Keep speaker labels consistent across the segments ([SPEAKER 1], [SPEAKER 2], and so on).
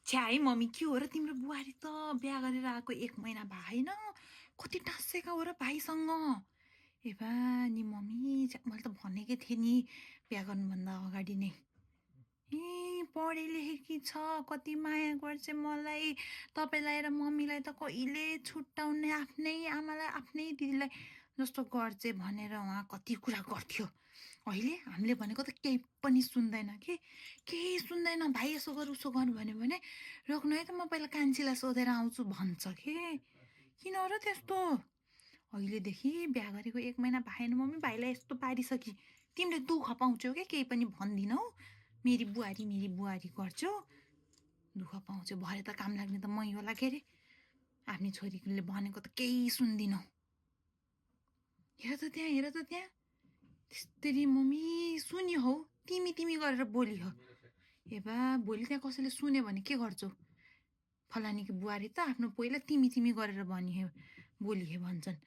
[SPEAKER 1] छ्या है मम्मी, के हो र तिम्रो बुहारी त बिहा गरेर आएको 1 महिना भएन, कति टाँसेका हो र भाइसँग। ए बा नि मम्मी, मैले त भनेकै थिएँ नि बिहा गर्नुभन्दा अगाडि नै। ए पढे लेखेकी छ, कति माया गर्छ मलाई। तपाईँलाई र मम्मीलाई त कहिले छुट्याउने, आफ्नै आमालाई आफ्नै दिदीलाई जस्तो गर्छ भनेर उहाँ कति कुरा गर्थ्यो। अहिले हामीले भनेको त केही पनि सुन्दैन के, केही सुन्दैन। भाइ यसो गर उसो गर्नु भन्यो भने रोक्नु है त, म पहिला कान्छीलाई सोधेर आउँछु भन्छ के। किन र त्यस्तो? अहिलेदेखि बिहा गरेको 1 महिना भएन मम्मी, भाइलाई यस्तो पारिसकी तिमीले दुःख पाउँछौ क्या, केही पनि भन्दिनौ। मेरी बुहारी गर्छौ, दुःख पाउँछौ। भरे त काम लाग्ने त मै होला के अरे। आफ्नी छोरीले भनेको त केही सुन्दिनौ। हेर त त्यहाँ त्यस्तरी मम्मी सुनि हौ, तिमी गरेर बोली हो। ए बा भोलि त्यहाँ कसैले सुन्यो भने के गर्छौ? फलानीको बुहारी त आफ्नो पहिला तिमी गरेर बोली हे भन्छन्।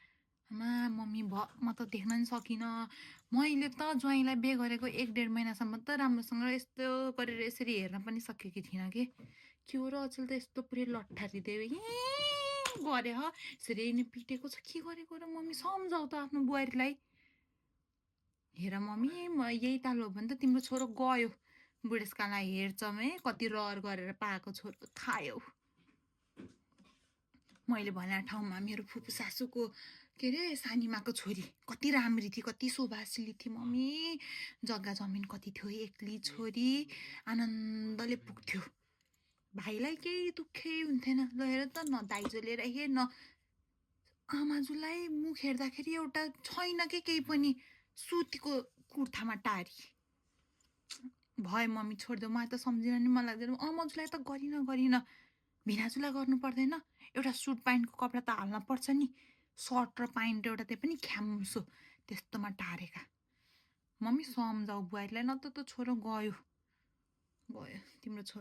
[SPEAKER 1] आमा मम्मी म त देख्न नि सकिनँ। मैले त ज्वाइँलाई बिहे गरेको 1-1.5 महिनासम्म त राम्रोसँग यस्तो गरेर यसरी हेर्न पनि सकेकी थिइनँ के हो र अचेल त यस्तो पुरै लट्ठारिदियो गरे ह, यसरी नि पिटेको छ, के गरेको र मम्मी? सम्झाउ त आफ्नो बुहारीलाई। हेर मम्मी, म यही ताल हो भने त तिम्रो छोरो गयो बुढेसकाललाई हेरचम है, कति रहर गरेर पाएको छोरो खायो। मैले भने ठाउँमा मेरो फुपू सासूको के अरे सानीमाको छोरी कति राम्री थिए, कति सुभाषिली थिए मम्मी। जग्गा जमिन कति थियो, एक्लै छोरी आनन्दले पुग्थ्यो। भाइलाई केही दुःखै हुन्थेन। ल हेर त, न दाइजो लिएर हे न आमाजुलाई मुख हेर्दाखेरि एउटा छैन के केही पनि, सुतीको कुर्तामा टारी। भयो मम्मी छोडिदेऊ, मलाई त सम्झिन नि मन लाग्दैन। अमजुलाई त गरिन भिनाजुलाई गर्नु पर्दैन। एउटा सुट प्यान्टको कपडा त हाल्न पर्छ नि, सर्ट र प्यान्ट एउटा, त्यो पनि ख्याम्सो त्यस्तोमा टारेका। मम्मी सम्झाउ बुहारीलाई, न त छोरो गयो तिम्रो छोरो।